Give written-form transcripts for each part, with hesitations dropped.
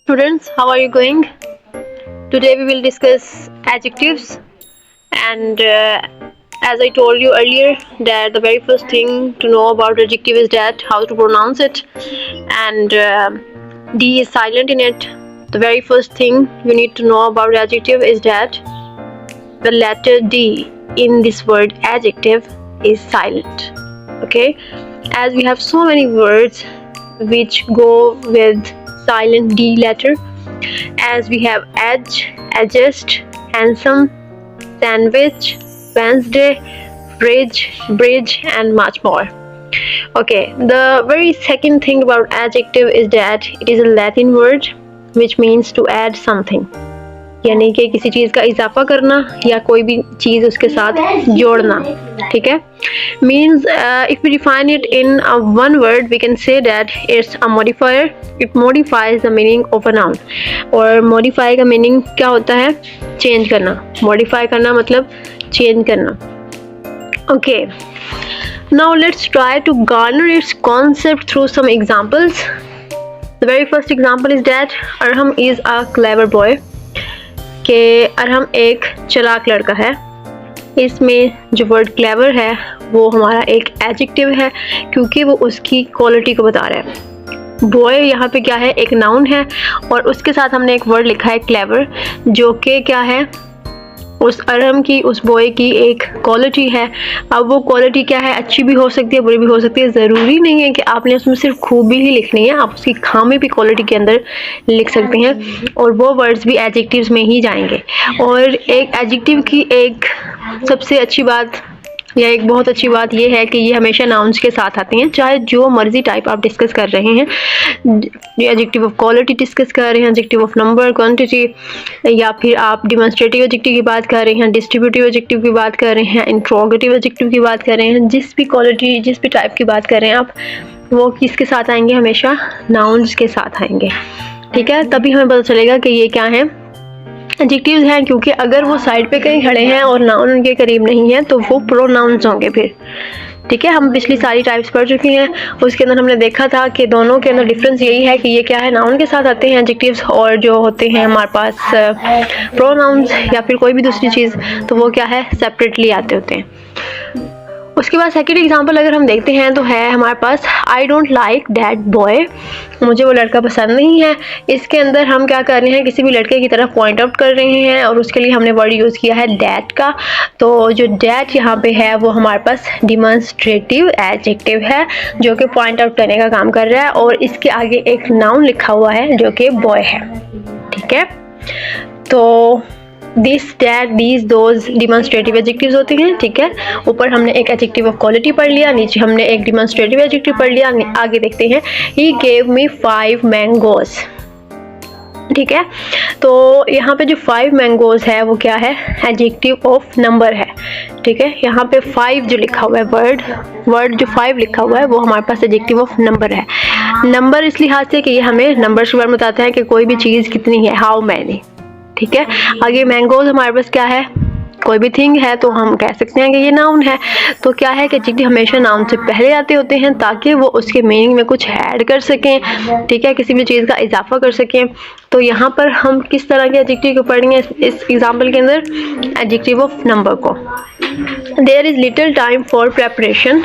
Students, how are you going? Today we will discuss adjectives, and as I told you earlier that the very first thing to know about adjective is that how to pronounce it, and D is silent in it. The very first thing you need to know about adjective is that the letter D in this word adjective is silent. Okay, as we have so many words which go with silent D letter, as we have edge, adjust, handsome, sandwich, Wednesday, bridge, and much more. Okay, the very second thing about adjective is that it is a Latin word which means to add something, यानी कि किसी चीज़ का इजाफा करना या कोई भी चीज़ उसके साथ जोड़ना. ठीक है, means if we define it in one word we can say that it's a modifier. It modifies the meaning of a noun. और modify का meaning क्या होता है? चेंज करना. modify करना मतलब चेंज करना. Okay, now let's try to garner its concept through some examples. The very first example is that Arham is a clever boy. कि अरहम एक चालाक लड़का है. इसमें जो वर्ड क्लेवर है वो हमारा एक एडजेक्टिव है क्योंकि वो उसकी क्वालिटी को बता रहा है. बॉय यहाँ पे क्या है? एक नाउन है और उसके साथ हमने एक वर्ड लिखा है क्लेवर, जो कि क्या है? उस अरहम की, उस बॉय की एक क्वालिटी है. अब वो क्वालिटी क्या है? अच्छी भी हो सकती है, बुरी भी हो सकती है. ज़रूरी नहीं है कि आपने उसमें सिर्फ खूबी ही लिखनी है, आप उसकी खामी भी क्वालिटी के अंदर लिख सकते हैं और वो वर्ड्स भी एडजेक्टिव्स में ही जाएंगे. और एक एडजेक्टिव की एक सबसे अच्छी बात या एक बहुत अच्छी बात ये है कि ये हमेशा नाउन्स के साथ आती हैं, चाहे जो मर्जी टाइप आप डिस्कस कर रहे हैं. एडजेक्टिव ऑफ क्वालिटी डिस्कस कर रहे हैं, एडजेक्टिव ऑफ नंबर, क्वांटिटी, या फिर आप डिमॉन्स्ट्रेटिव एडजेक्टिव की बात कर रहे हैं, डिस्ट्रीब्यूटिव एडजेक्टिव की बात कर रहे हैं, इंट्रोगेटिव एडजेक्टिव की बात कर रहे हैं. जिस भी क्वालिटी, जिस भी टाइप की बात कर रहे हैं आप, वो किसके साथ आएंगे? हमेशा नाउन्स के साथ आएंगे. ठीक है, तभी हमें पता चलेगा कि ये क्या है, एडजेक्टिव्स हैं. क्योंकि अगर वो साइड पे कहीं खड़े हैं और नाउन उनके करीब नहीं है तो वो प्रोनाउंस होंगे फिर. ठीक है, हम पिछली सारी टाइप्स पढ़ चुके हैं, उसके अंदर हमने देखा था कि दोनों के अंदर डिफरेंस यही है कि ये क्या है? नाउन के साथ आते हैं एडजेक्टिव्स, और जो होते हैं हमारे पास प्रोनाउंस या फिर कोई भी दूसरी चीज़, तो वो क्या है? सेपरेटली आते होते हैं. उसके बाद सेकंड एग्जांपल अगर हम देखते हैं तो है हमारे पास I don't like that boy. मुझे वो लड़का पसंद नहीं है. इसके अंदर हम क्या कर रहे हैं? किसी भी लड़के की तरफ पॉइंट आउट कर रहे हैं और उसके लिए हमने वर्ड यूज़ किया है दैट का. तो जो दैट यहाँ पे है वो हमारे पास डिमॉन्स्ट्रेटिव एडजेक्टिव है जो कि पॉइंट आउट करने का काम कर रहा है, और इसके आगे एक नाउन लिखा हुआ है जो कि बॉय है. ठीक है, तो this, that, these, those demonstrative adjectives होते हैं. ठीक है, ऊपर हमने एक एडजेक्टिव ऑफ क्वालिटी पढ़ लिया, नीचे हमने एक डिमॉन्स्ट्रेटिव एडजेक्टिव पढ़ लिया. आगे देखते हैं, ही गेव मी 5 मैंगोज. ठीक है, तो यहाँ पे जो 5 मैंगोज है वो क्या है? एडजेक्टिव ऑफ नंबर है. ठीक है, यहाँ पे 5 जो लिखा हुआ है, वर्ड जो 5 लिखा हुआ है वो हमारे पास एडजेक्टिव ऑफ नंबर है. नंबर इस लिहाज से कि ये हमें नंबर के बारे में बताता है कि कोई भी चीज़ कितनी है, हाउ मैनी. ठीक है, आगे मैंगोज हमारे पास क्या है? कोई भी थिंग है, तो हम कह सकते हैं कि ये नाउन है. तो क्या है कि एडजेक्टिव हमेशा नाउन से पहले आते होते हैं ताकि वो उसके मीनिंग में कुछ ऐड कर सकें. ठीक है, किसी भी चीज़ का इजाफा कर सकें. तो यहाँ पर हम किस तरह के एडजेक्टिव को पढ़ेंगे इस एग्जाम्पल के अंदर? एडजेक्टिव ऑफ नंबर को. There is little time for preparation.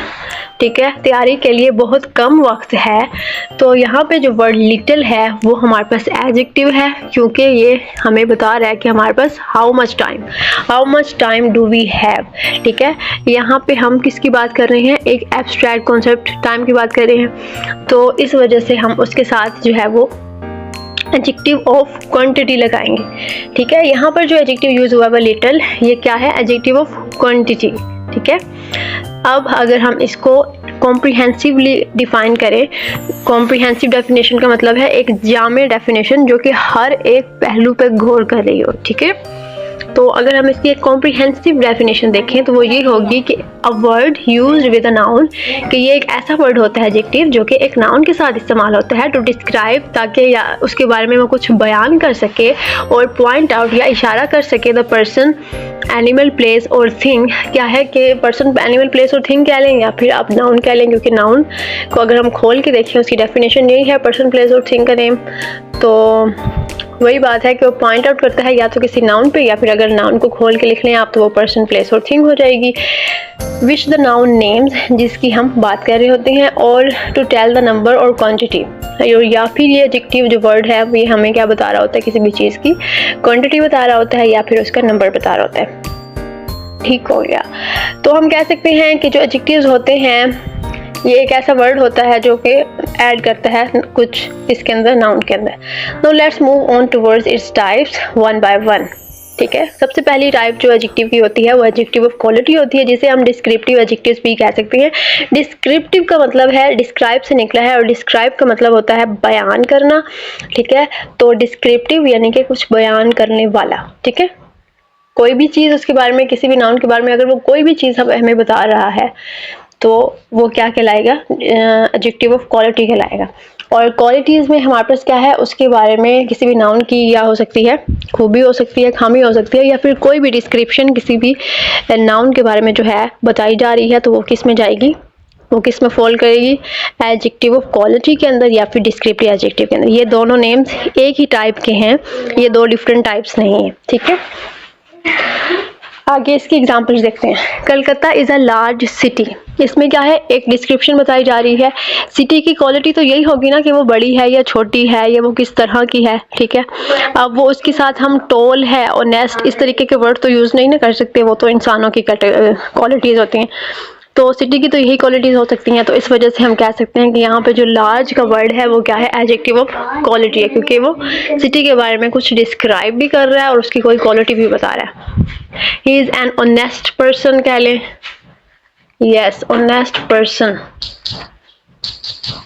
ठीक है, तैयारी के लिए बहुत कम वक्त है. तो यहाँ पे जो वर्ड लिटिल है वो हमारे पास एडजेक्टिव है क्योंकि ये हमें बता रहा है कि हमारे पास how much time do we have. ठीक है, यहाँ पे हम किसकी बात कर रहे हैं? एक एब्स्ट्रैक्ट कॉन्सेप्ट टाइम की बात कर रहे हैं. तो इस वजह से हम उसके साथ जो है वो एडजेक्टिव ऑफ क्वांटिटी लगाएंगे. ठीक है, यहाँ पर जो एडजेक्टिव यूज़ हुआ है लिटिल, ये क्या है? Adjective of quantity. ठीक है, अब अगर हम इसको कॉम्प्रिहेंसिवली डिफाइन करें, कॉम्प्रिहेंसिव डेफिनेशन का मतलब है एक जामे डेफिनेशन जो कि हर एक पहलू पर गौर कर रही हो. ठीक है, तो अगर हम इसकी एक कॉम्प्रिहेंसिव डेफिनेशन देखें तो वो ये होगी कि a word used with a noun, कि ये एक ऐसा वर्ड होता है एडजेक्टिव जो कि एक नाउन के साथ इस्तेमाल होता है टू डिस्क्राइब, ताकि या उसके बारे में वो कुछ बयान कर सके और पॉइंट आउट या इशारा कर सके द पर्सन, एनिमल, प्लेस और थिंग। क्या है कि पर्सन, एनिमल, प्लेस और थिंग कह लें या फिर आप नाउन कह लें, क्योंकि नाउन को अगर हम खोल के देखें उसकी डेफिनेशन यही है, पर्सन, प्लेस और थिंग का नेम। तो वही बात है कि वो पॉइंट आउट करता है या तो किसी नाउन पे, या फिर अगर नाउन को खोल के लिख लें आप तो वो पर्सन, प्लेस और थिंग हो जाएगी। विच द नाउन नेम्स, जिसकी हम बात कर रहे होते हैं, और टू टेल द नंबर और क्वांटिटी, या फिर ये एडजेक्टिव जो वर्ड है ये हमें क्या बता रहा होता है, किसी भी चीज़ की क्वांटिटी बता रहा होता है या फिर उसका नंबर बता रहा होता है। ठीक हो गया। तो हम कह सकते हैं कि जो एडजेक्टिव्स होते हैं ये एक ऐसा वर्ड होता है जो कि ऐड करता है कुछ इसके अंदर, नाउन के अंदर। Now let's move on towards its types one by one. ठीक है, सबसे पहली टाइप जो एडजेक्टिव की होती है वो एडजेक्टिव ऑफ क्वालिटी होती है, जिसे हम डिस्क्रिप्टिव एडजेक्टिव्स भी कह सकते हैं। डिस्क्रिप्टिव का मतलब है, डिस्क्राइब से निकला है, और डिस्क्राइब का मतलब होता है बयान करना। ठीक है, तो डिस्क्रिप्टिव यानी कि कुछ बयान करने वाला। ठीक है, कोई भी चीज़ उसके बारे में, किसी भी नाउन के बारे में अगर वो कोई भी चीज़ हमें बता रहा है तो वो क्या कहलाएगा, एडजेक्टिव ऑफ क्वालिटी कहलाएगा। और क्वालिटीज़ में हमारे पास क्या है, उसके बारे में किसी भी नाउन की या हो सकती है खूबी, हो सकती है खामी, हो सकती है, या फिर कोई भी डिस्क्रिप्शन किसी भी नाउन के बारे में जो है बताई जा रही है, तो वो किस में जाएगी, वो किस में फॉल करेगी, एडजेक्टिव ऑफ क्वालिटी के अंदर या फिर डिस्क्रिप्टिव एडजेक्टिव के अंदर। ये दोनों नेम्स एक ही टाइप के हैं, ये दो डिफरेंट टाइप्स नहीं है। ठीक है, आगे इसकी एग्जांपल्स देखते हैं। Calcutta is a large city, इसमें क्या है, एक डिस्क्रिप्शन बताई जा रही है। सिटी की क्वालिटी तो यही होगी ना कि वो बड़ी है या छोटी है या वो किस तरह की है। ठीक है, अब वो उसके साथ हम टॉल है और नेस्ट इस तरीके के वर्ड तो यूज़ नहीं ना कर सकते, वो तो इंसानों की क्वालिटीज़ होती हैं। तो सिटी की तो यही क्वालिटीज़ हो सकती हैं, तो इस वजह से हम कह सकते हैं कि यहाँ पे जो लार्ज का वर्ड है वो क्या है, एडजेक्टिव ऑफ क्वालिटी है, क्योंकि वो सिटी के बारे में कुछ डिस्क्राइब भी कर रहा है और उसकी कोई क्वालिटी भी बता रहा है। ही इज़ एन ऑनेस्ट पर्सन कह लें, यस ऑनेस्ट पर्सन,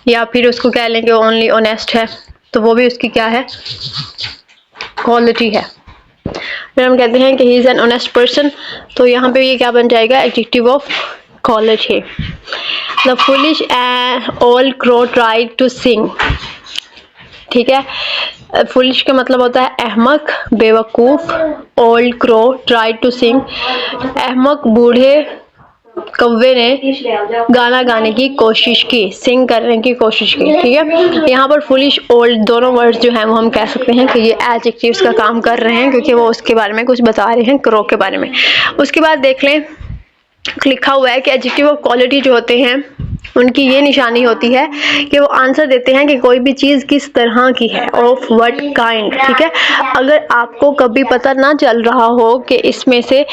या फिर उसको कह लें कि ओनली ऑनेस्ट है, तो वो भी उसकी क्या है, क्वालिटी है। फिर हम कहते हैं कि he is an honest person, तो यहाँ पे ये क्या बन जाएगा, adjective of quality. The foolish old crow tried to sing. ठीक है, फुलिश का मतलब होता है अहमक, बेवकूफ़। Old crow tried to sing, अहमक बूढ़े कौवे ने गाना गाने की कोशिश की, सिंग करने की कोशिश की। ठीक है, यहाँ पर फुलिश, ओल्ड दोनों वर्ड्स जो हैं वो हम कह सकते हैं कि ये एडजेक्टिव्स का काम कर रहे हैं, क्योंकि वो उसके बारे में कुछ बता रहे हैं, क्रो के बारे में। उसके बाद देख लें, लिखा हुआ है कि एडजेक्टिव ऑफ क्वालिटी जो होते हैं उनकी ये निशानी होती है कि वो आंसर देते हैं कि कोई भी चीज़ किस तरह की है, ऑफ व्हाट काइंड। ठीक है, अगर आपको कभी पता ना चल रहा हो कि इसमें से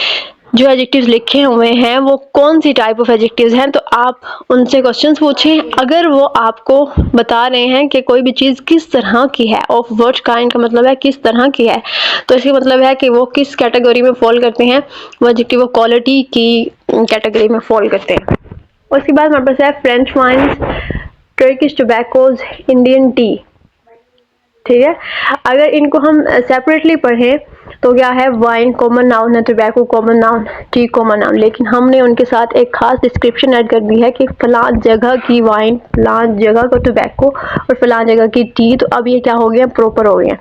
जो एडजेक्टिव्स लिखे हुए हैं वो कौन सी टाइप ऑफ एडजेक्टिव्स हैं, तो आप उनसे क्वेश्चंस पूछें। अगर वो आपको बता रहे हैं कि कोई भी चीज़ किस तरह की है, ऑफ व्हाट काइंड का मतलब है किस तरह की है, तो इसका मतलब है कि वो किस कैटेगरी में फॉल करते हैं, वो एडजेक्टिव ऑफ क्वालिटी की कैटेगरी में फॉल करते हैं। उसके बाद हमारे पास है French wines, Turkish tobaccos, Indian tea. ठीक है, अगर इनको हम सेपरेटली पढ़ें तो क्या है, वाइन कॉमन नाउन है, tobacco common noun, T common noun, लेकिन हमने उनके साथ एक खास डिस्क्रिप्शन ऐड कर दी है कि फलां जगह की वाइन, फलां जगह का टोबैको और फलां जगह की टी। तो अब ये क्या हो गया, प्रॉपर हो गया।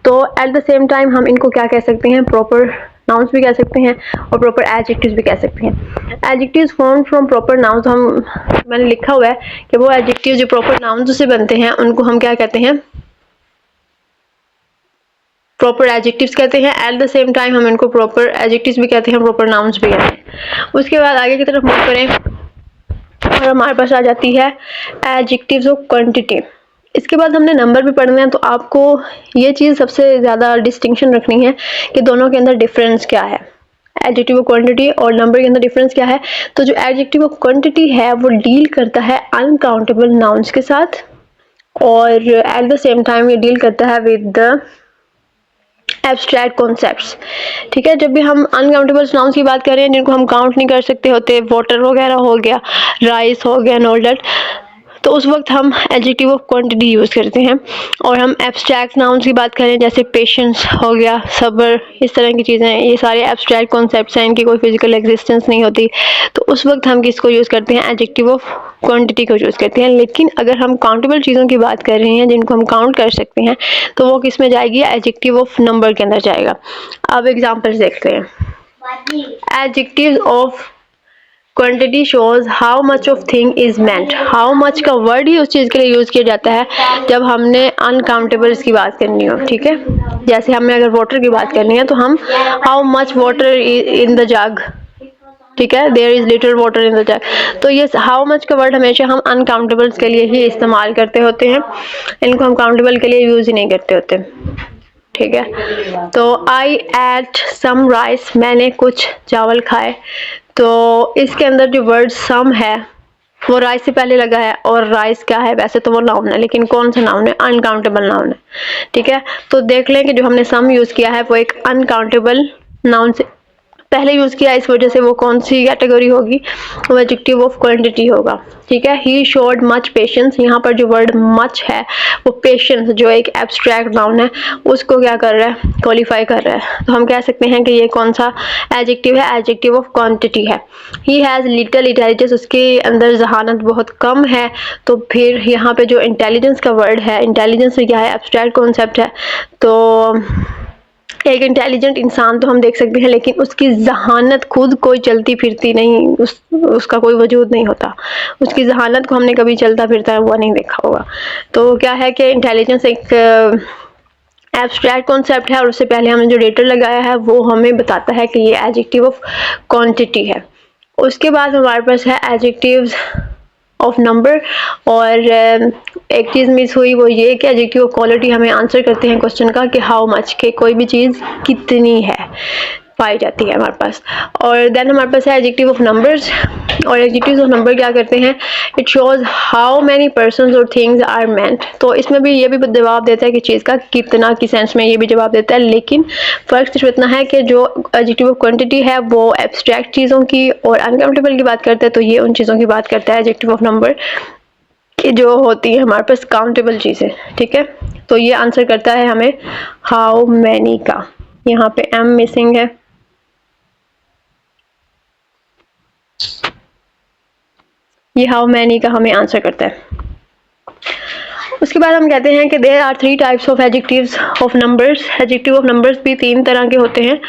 तो एट द सेम टाइम हम इनको क्या कह सकते हैं, प्रॉपर नाउन्स भी कह सकते हैं और प्रॉपर एडजेक्टिव्स भी कह सकते हैं। Adjectives form from proper nouns, हम मैंने लिखा हुआ है कि वो एडजेक्टिव जो प्रॉपर नाउन्स से बनते हैं उनको हम क्या कहते हैं, प्रॉपर एडजेक्टिव्स कहते हैं। एट द सेम टाइम हम इनको प्रॉपर एडजेक्टिव्स भी कहते हैं, प्रॉपर नाउन्स भी कहते हैं। उसके बाद आगे की तरफ मूव करें और हमारे पास आ जाती है एडजेक्टिव्स ऑफ क्वांटिटी। इसके बाद हमने नंबर भी पढ़ने हैं, तो आपको ये चीज़ सबसे ज़्यादा डिस्टिंक्शन रखनी है कि दोनों के अंदर डिफरेंस क्या है, एडजेक्टिव ऑफ क्वांटिटी और नंबर के अंदर डिफरेंस क्या है। तो जो एडजेक्टिव ऑफ क्वांटिटी है वो डील करता है अनकाउंटेबल नाउन्स के साथ, और एट द सेम टाइम ये डील करता है विद द एब्स्ट्रैक्ट कॉन्सेप्ट्स। ठीक है, जब भी हम अनकाउंटेबल नाउन्स की बात कर रहे हैं जिनको हम काउंट नहीं कर सकते होते, वाटर वगैरह हो गया, राइस हो गया, ऑल दैट, तो उस वक्त हम एडजेक्टिव ऑफ क्वांटिटी यूज़ करते हैं। और हम एब्स्ट्रैक्ट नाउन्स की बात करें जैसे पेशेंस हो गया, सब्र, इस तरह की चीज़ें, ये सारे एब्स्ट्रैक्ट कॉन्सेप्ट्स हैं, इनकी कोई फिजिकल एग्जिस्टेंस नहीं होती। तो उस वक्त हम किसको यूज़ करते हैं? एडजेक्टिव ऑफ क्वांटिटी को यूज़ करते हैं। लेकिन अगर हम काउंटेबल चीज़ों की बात कर रहे हैं जिनको हम काउंट कर सकते हैं, तो वो किस में जाएगी? एडजेक्टिव ऑफ नंबर के अंदर जाएगा। अब एग्जाम्पल्स देखते हैं। Adjectives of quantity shows how much of thing is meant. How much का वर्ड ही उस चीज़ के लिए यूज़ किया जाता है जब हमने अनकाउंटेबल्स की बात करनी हो, ठीक है। जैसे हमने अगर वाटर की बात करनी है तो हम how much water in the jug, ठीक है, there is little water in the jug. तो ये हाउ मच का वर्ड हमेशा हम अनकाउंटेबल्स के लिए ही इस्तेमाल करते होते हैं, इनको हम काउंटेबल के लिए यूज़ ही नहीं करते होते, ठीक है। तो आई एट सम राइस, मैंने कुछ चावल खाए। तो इसके अंदर जो वर्ड सम है वो राइस से पहले लगा है, और राइस क्या है? वैसे तो वो नाउन है, लेकिन कौन सा नाउन है? अनकाउंटेबल नाउन है, ठीक है। तो देख लें कि जो हमने सम यूज़ किया है वो एक अनकाउंटेबल नाउन से पहले यूज़ किया, इस वजह से वो कौन सी कैटेगरी होगी? वो एडजेक्टिव ऑफ क्वांटिटी होगा, ठीक है। ही शोड मच पेशेंस, यहाँ पर जो वर्ड मच है वो पेशेंस जो एक एब्स्ट्रैक्ट नाउन है उसको क्या कर रहा है? क्वालिफाई कर रहा है। तो हम कह सकते हैं कि ये कौन सा एडजेक्टिव है? एडजेक्टिव ऑफ क्वांटिटी है। ही हैज़ लिटिल इंटेलिजेंस, उसके अंदर जहानत बहुत कम है। तो फिर यहाँ पे जो इंटेलिजेंस का वर्ड है, इंटेलिजेंस क्या है? एब्स्ट्रैक्ट कॉन्सेप्ट है। तो एक इंटेलिजेंट इंसान तो हम देख सकते हैं, लेकिन उसकी जहानत खुद कोई चलती फिरती नहीं, उसका कोई वजूद नहीं होता। उसकी जहानत को हमने कभी चलता फिरता हुआ नहीं देखा होगा। तो क्या है कि इंटेलिजेंस एक एब्स्ट्रैक्ट कॉन्सेप्ट है, और उससे पहले हमने जो डेटर लगाया है वो हमें बताता है कि ये एडजेक्टिव ऑफ क्वांटिटी है। उसके बाद हमारे पास है एडजेक्टिव्स ऑफ नंबर। और एक चीज़ मिस हुई वो ये कि एडजेक्टिव ऑफ क्वालिटी हमें आंसर करते हैं क्वेश्चन का कि हाउ मच, के कोई भी चीज़ कितनी है पाई जाती है हमारे पास। और देन हमारे पास है एडजेक्टिव ऑफ नंबर्स। और एडजेक्टिव्स ऑफ नंबर क्या करते हैं? It shows how many persons और थिंग्स आर मेंट। तो इसमें भी ये भी जवाब देता है कि चीज़ का कितना की सेंस में ये भी जवाब देता है, लेकिन फ़र्क सिर्फ इतना है कि जो एडजेक्टिव ऑफ क्वांटिटी है वो एब्स्ट्रैक्ट चीज़ों की और अनकाउंटेबल की बात करता है, तो ये उन चीज़ों की बात करता है एडजेक्टिव ऑफ नंबर की जो होती है हमारे पास काउंटेबल चीज़ें, ठीक है। तो ये आंसर करता है हमें हाउ मैनी का। यहाँ पे एम मिसिंग है। ये हाउ मैनी का हमें आंसर करता है। उसके बाद हम कहते हैं कि there are 3 types of adjectives of numbers. Adjective of numbers भी 3 तरह के होते हैं।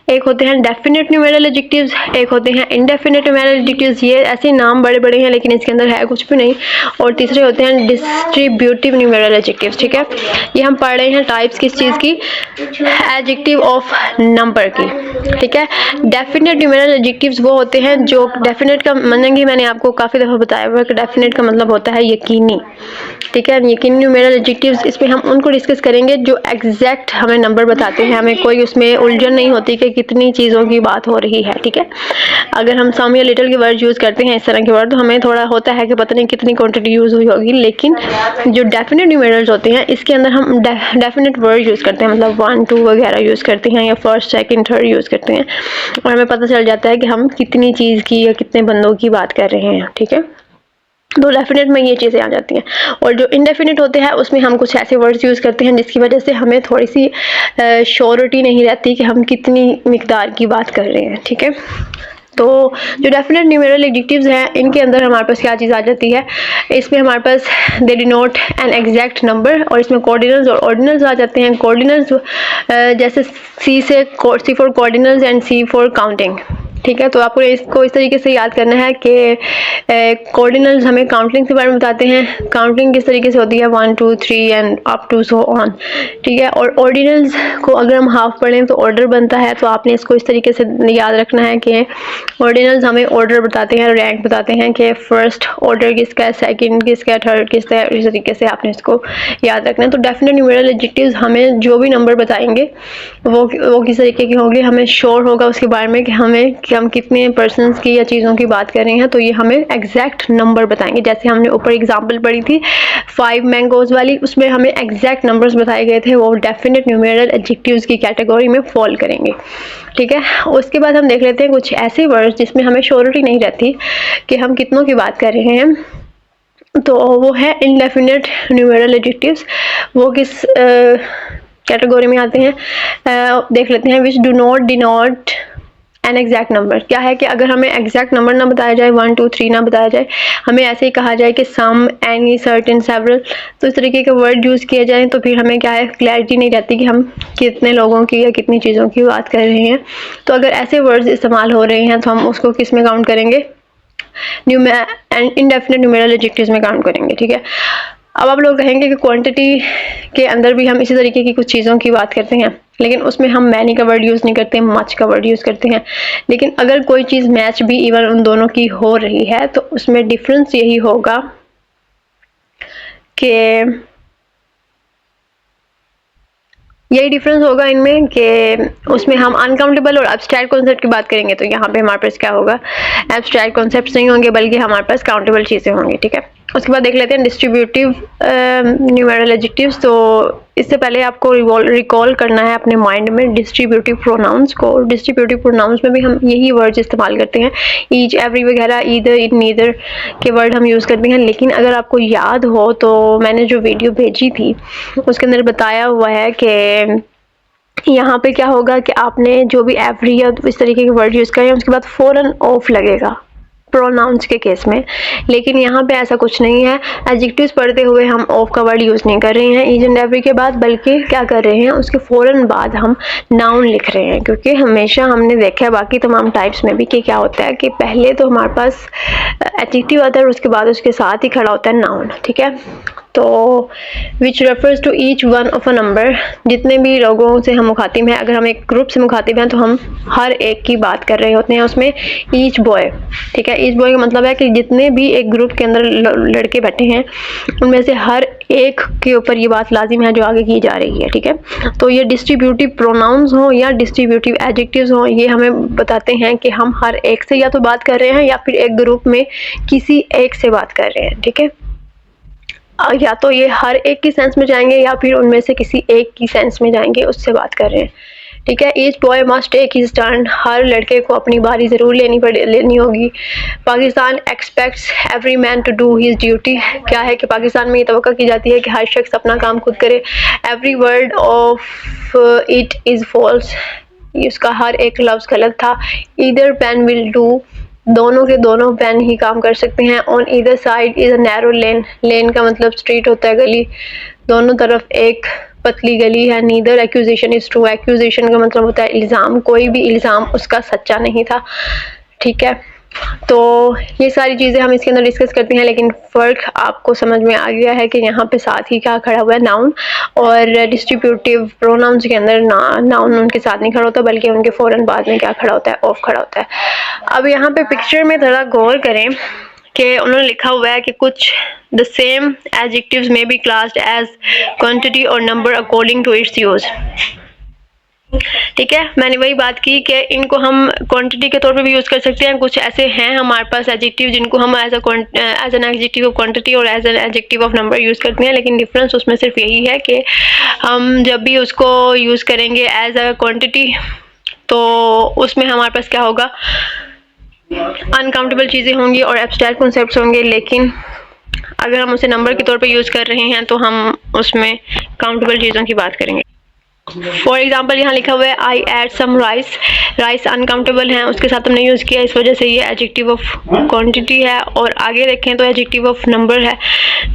एक होते हैं डेफिनेट न्यूमेरल एडजेक्टिव्स, एक होते हैं इनडेफिनेट न्यूमेरल एडजेक्टिव्स। ये ऐसे नाम बड़े बड़े हैं लेकिन इसके अंदर है कुछ भी नहीं। और तीसरे होते हैं डिस्ट्रीब्यूटिव न्यूमेरल एडजेक्टिव्स, ठीक है। ये हम पढ़ रहे हैं टाइप्स किस चीज़ की? एडजेक्टिव ऑफ नंबर की, ठीक है। डेफिनेट न्यूमेरल एडजेक्टिव्स वो होते हैं जो डेफिनेट का मतलब ही मैंने आपको काफ़ी दफ़ा बताया हुआ है कि डेफिनेट का मतलब होता है यकीनी, ठीक है। यकीनी न्यूमेरल एडजेक्टिव्स, इसमें हम उनको डिस्कस करेंगे जो एग्जैक्ट हमें नंबर बताते हैं, हमें कोई उसमें उलझन नहीं होती कि कितनी चीज़ों की बात हो रही है, ठीक है। अगर हम सम या लिटिल के वर्ड यूज़ करते हैं इस तरह के वर्ड, तो हमें थोड़ा होता है कि पता नहीं कितनी क्वांटिटी यूज़ हुई होगी। लेकिन जो डेफिनेट न्यूमेरल्स होते हैं इसके अंदर हम डेफिनेट वर्ड यूज़ करते हैं, मतलब 1 2 वगैरह यूज़ करते हैं, या फर्स्ट सेकंड थर्ड यूज़ करते हैं, और हमें पता चल जाता है कि हम कितनी चीज़ की या कितने बंदों की बात कर रहे हैं, ठीक है। तो डेफिनेट में ये चीज़ें आ जाती हैं। और जो इनडेफिनेट होते हैं उसमें हम कुछ ऐसे वर्ड्स यूज़ करते हैं जिसकी वजह से हमें थोड़ी सी श्योरिटी नहीं रहती कि हम कितनी मिकदार की बात कर रहे हैं, ठीक है। तो जो डेफिनेट न्यूमेरल एडजेक्टिव्स हैं इनके अंदर हमारे पास क्या चीज़ आ जाती है? इसमें हमारे पास दे डिनोट एन एग्जैक्ट नंबर, और इसमें कोऑर्डिनल्स और ऑर्डिनल्स आ जाते हैं। कोऑर्डिनल्स जैसे C for cardinals and C for counting, ठीक है। तो आपको इसको इस तरीके से याद करना है कि कोऑर्डिनल्स हमें काउंटिंग के बारे में बताते हैं। काउंटिंग किस तरीके से होती है? 1 2 3 and up to so on, ठीक है। और ऑर्डिनल्स को अगर हम हाफ पढ़ें तो ऑर्डर बनता है, तो आपने इसको इस तरीके से याद रखना है कि ऑर्डिनल्स हमें ऑर्डर बताते हैं, रैंक बताते हैं कि फर्स्ट ऑर्डर किसका है, सेकंड किसका है, थर्ड किसका है। इस तरीके से आपने इसको याद रखना है। तो डेफिनेट न्यूमेरल एडजेक्टिव्स हमें जो भी नंबर बताएंगे वो किस तरीके के होंगे, हमें श्योर होगा उसके बारे में कि हम कितने पर्सन्स की या चीज़ों की बात कर रहे हैं, तो ये हमें एग्जैक्ट नंबर बताएंगे। जैसे हमने ऊपर एग्जांपल पढ़ी थी 5 मैंगोज़ वाली, उसमें हमें एग्जैक्ट नंबर्स बताए गए थे, वो डेफिनेट न्यूमेरल एडजेक्टिव्स की कैटेगरी में फॉल करेंगे, ठीक है। उसके बाद हम देख लेते हैं कुछ ऐसे वर्ड्स जिसमें हमें श्योरिटी नहीं रहती कि हम कितनों की बात कर रहे हैं। तो वो है इंडेफिनिट न्यूमेरल एडजेक्टिव्स। वो किस कैटेगरी में आते हैं, देख लेते हैं। Which do not denote an exact number. क्या है कि अगर हमें एग्जैक्ट नंबर ना बताया जाए, 1 2 3 ना बताया जाए, हमें ऐसे ही कहा जाए कि सम, एनी, सर्टेन, सेवरल, तो इस तरीके के वर्ड यूज़ किए जाएं तो फिर हमें क्या है, क्लैरिटी नहीं रहती कि हम कितने लोगों की या कितनी चीज़ों की बात कर रहे हैं। तो अगर ऐसे वर्ड्स इस्तेमाल हो रहे हैं तो हम उसको किस में काउंट करेंगे, इंडेफिनिट न्यूमेरल एडजेक्टिव्स में काउंट करेंगे। ठीक है, अब आप लोग कहेंगे कि क्वांटिटी के अंदर भी हम इसी तरीके की कुछ चीज़ों की बात करते हैं, लेकिन उसमें हम मैनी का वर्ड यूज़ नहीं करते, मच का वर्ड यूज़ करते हैं। लेकिन अगर कोई चीज़ मैच भी इवन उन दोनों की हो रही है तो उसमें डिफरेंस यही होगा कि यही डिफरेंस होगा इनमें कि उसमें हम अनकाउंटेबल और एब्स्ट्रैक्ट कॉन्सेप्ट की बात करेंगे तो यहाँ पे हमारे पास क्या होगा, एब्स्ट्रैक्ट कॉन्सेप्ट्स नहीं होंगे बल्कि हमारे पास काउंटेबल चीज़ें होंगी। ठीक है, उसके बाद देख लेते हैं डिस्ट्रीब्यूटिव न्यूमेरल एडजेक्टिव्स। तो इससे पहले आपको रिकॉल करना है अपने माइंड में डिस्ट्रीब्यूटिव प्रोनाउंस को। डिस्ट्रीब्यूटिव प्रोनाउंस में भी हम यही वर्ड्स इस्तेमाल करते हैं, ईच, एवरी वगैरह, ईदर, इन, नीदर के वर्ड हम यूज़ करते हैं। लेकिन अगर आपको याद हो तो मैंने जो वीडियो भेजी थी उसके अंदर बताया हुआ है कि यहाँ पे क्या होगा कि आपने जो भी एवरी या इस तरीके के वर्ड यूज़ करें उसके बाद फ़ौरन ऑफ लगेगा प्रोनाउंस के केस में। लेकिन यहाँ पे ऐसा कुछ नहीं है, एडजेक्टिव्स पढ़ते हुए हम ऑफ का वर्ड यूज़ नहीं कर रहे हैं ईच एंड एवरी के बाद, बल्कि क्या कर रहे हैं, उसके फ़ौरन बाद हम नाउन लिख रहे हैं। क्योंकि हमेशा हमने देखा है बाकी तमाम टाइप्स में भी कि क्या होता है कि पहले तो हमारे पास एडजेक्टिव आता है और उसके बाद उसके साथ ही खड़ा होता है नाउन। ठीक है, तो which refers to each one of a number, जितने भी लोगों से हम मुखातिब हैं, अगर हम एक ग्रुप से मुखातिब हैं तो हम हर एक की बात कर रहे होते हैं उसमें ईच बॉय। ठीक है, ईच बॉय का मतलब है कि जितने भी एक ग्रुप के अंदर लड़के बैठे हैं उनमें से हर एक के ऊपर ये बात लाजिम है जो आगे की जा रही है। ठीक है, तो ये डिस्ट्रीब्यूटिव प्रोनाउंस हों या डिस्ट्रीब्यूटिव एडजेक्टिव्स हों, ये हमें बताते हैं कि हम हर एक से या तो बात कर रहे हैं या फिर एक ग्रुप में किसी एक से बात कर रहे हैं। ठीक है, या तो ये हर एक की सेंस में जाएंगे या फिर उनमें से किसी एक की सेंस में जाएंगे, उससे बात कर रहे हैं। ठीक है, each boy must take his turn, हर लड़के को अपनी बारी ज़रूर लेनी होगी। Pakistan expects every man to do his duty, क्या है कि पाकिस्तान में ये तवक्को की जाती है कि हर शख्स अपना काम खुद करे। Every word of it is false, इसका हर एक लफ्ज़ गलत था। ईदर पेन विल डू, दोनों के दोनों पेन ही काम कर सकते हैं। On either side is a narrow lane, lane का मतलब स्ट्रीट होता है, गली, दोनों तरफ एक पतली गली है। Neither accusation is true, accusation का मतलब होता है इल्ज़ाम, कोई भी इल्ज़ाम उसका सच्चा नहीं था। ठीक है, तो ये सारी चीज़ें हम इसके अंदर डिस्कस करते हैं, लेकिन फ़र्क आपको समझ में आ गया है कि यहाँ पे साथ ही क्या खड़ा हुआ है, नाउन। और डिस्ट्रीब्यूटिव प्रोनाउंस के अंदर नाउन उनके साथ नहीं खड़ा होता बल्कि उनके फ़ौरन बाद में क्या खड़ा होता है, ऑफ खड़ा होता है। अब यहाँ पे पिक्चर में थोड़ा गौर करें कि उन्होंने लिखा हुआ है कि कुछ the same adjectives may be classed as quantity और number according to its use. ठीक है, मैंने वही बात की कि इनको हम क्वांटिटी के तौर पे भी यूज़ कर सकते हैं। कुछ ऐसे हैं हमारे पास एडजेक्टिव जिनको हम as an adjective of quantity और as an adjective of number use करते हैं, लेकिन डिफरेंस उसमें सिर्फ यही है कि हम जब भी उसको यूज़ करेंगे एज अ क्वांटिटी तो उसमें हमारे पास क्या होगा, अनकाउंटेबल चीज़ें होंगी और एब्स्ट्रैक्ट कॉन्सेप्ट्स होंगे। लेकिन अगर हम उसे नंबर के तौर पे यूज़ कर रहे हैं तो हम उसमें काउंटेबल चीज़ों की बात करेंगे। फॉर एग्जाम्पल यहाँ लिखा हुआ है I add some rice, rice uncountable है, उसके साथ हमने यूज़ किया, इस वजह से ये एडजेक्टिव ऑफ क्वांटिटी है। और आगे देखें तो एडजेक्टिव ऑफ नंबर है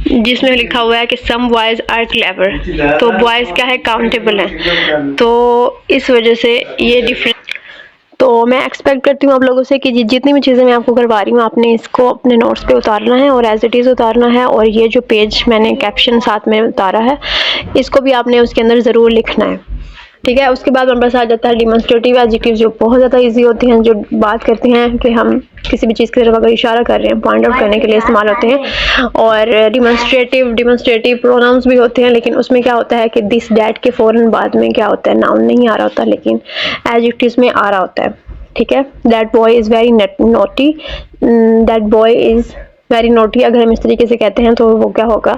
जिसमें लिखा हुआ है कि सम बॉयज़ आर क्लेवर, तो बॉयज़ क्या है, काउंटेबल है। तो इस वजह से ये डिफरेंस। तो मैं एक्सपेक्ट करती हूँ आप लोगों से कि जितनी भी चीज़ें मैं आपको करवा रही हूँ आपने इसको अपने नोट्स पे उतारना है और एज इट इज़ उतारना है। और ये जो पेज मैंने कैप्शन साथ में उतारा है इसको भी आपने उसके अंदर ज़रूर लिखना है। ठीक है, उसके बाद हमारे पास आ जाता है डिमॉन्स्ट्रेटिव एडजेक्टिव जो बहुत ज़्यादा इजी होते हैं, जो बात करते हैं कि हम किसी भी चीज़ की तरफ अगर इशारा कर रहे हैं, पॉइंट आउट करने के लिए इस्तेमाल होते हैं। और डिमॉन्स्ट्रेटिव प्रोनाउंस भी होते हैं, लेकिन उसमें क्या होता है कि दिस डैट के फ़ौरन बाद में क्या होता है, नाउन नहीं आ रहा होता लेकिन एडजेक्टिव्स में आ रहा होता है। ठीक है, that boy is very naughty, that boy is very naughty, अगर हम इस तरीके से कहते हैं तो वो क्या होगा,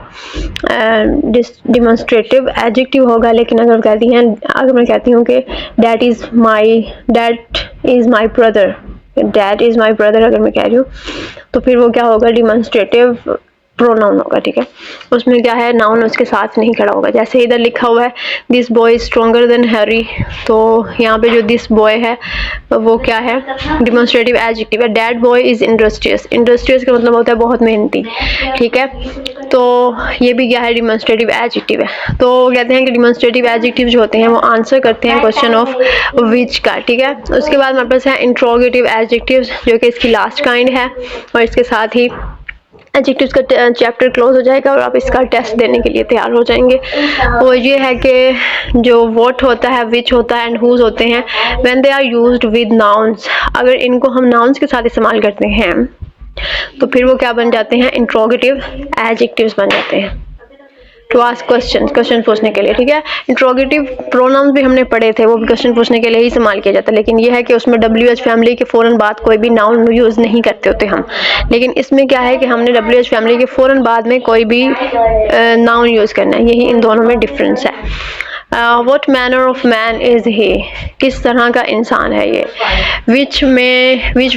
डिमॉन्स्ट्रेटिव एडजेक्टिव होगा। लेकिन अगर मैं कहती हूँ कि that is my brother, that is my brother अगर मैं कह रही हूँ तो फिर वो क्या होगा, डिमॉन्स्ट्रेटिव प्रोनाउन होगा, ठीक है। उसमें क्या है, नाउन उसके साथ नहीं खड़ा होगा। जैसे इधर लिखा हुआ है this boy is stronger then Harry, तो यहाँ पे जो दिस बॉय है वो क्या है, डिमॉन्स्ट्रेटिव एडजेक्टिव है। That boy is industrious, industrious का मतलब होता है बहुत मेहनती, ठीक है। तो ये भी क्या है, डिमॉन्स्ट्रेटिव एडजेक्टिव है। तो कहते हैं कि डिमॉन्स्ट्रेटिव एडजेक्टिव जो होते हैं वो आंसर करते हैं क्वेश्चन ऑफ विच का, ठीक है। उसके बाद हमारे पास है इंट्रोगेटिव एडजेक्टिव्स, जो कि इसकी लास्ट काइंड है, और इसके साथ ही एडजेक्टिव्स का चैप्टर क्लोज हो जाएगा और आप इसका टेस्ट देने के लिए तैयार हो जाएंगे। वो ये है कि जो व्हाट होता है, विच होता है एंड हुज होते हैं, when they are used with nouns, अगर इनको हम नाउन्स के साथ इस्तेमाल करते हैं तो फिर वो क्या बन जाते हैं, इंट्रोगेटिव एडजेक्टिव्स बन जाते हैं। टू आस्क क्वेश्चन पूछने के लिए, ठीक है। इंट्रोगेटिव प्रोनाउंस भी हमने पढ़े थे, वो भी क्वेश्चन पूछने के लिए ही इस्तेमाल किया जाता है, लेकिन ये है कि उसमें WH फैमिली के फ़ौरन बाद कोई भी नाउन यूज़ नहीं करते होते हम। लेकिन इसमें क्या है कि हमने WH फैमिली के फ़ौरन बाद में कोई भी नाउन यूज़ करना है, यही इन दोनों में डिफरेंस है। What manner of man is he, किस तरह का इंसान है ये। which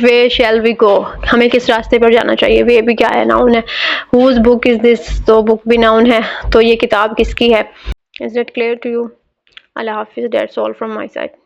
way shall we go, हमें किस रास्ते पर जाना चाहिए, वे भी क्या है, नाउन है। whose book is this, तो बुक भी नाउन है, तो ये किताब किसकी है। Is that clear to you? अल्लाह हाफिज़, that's all from my side.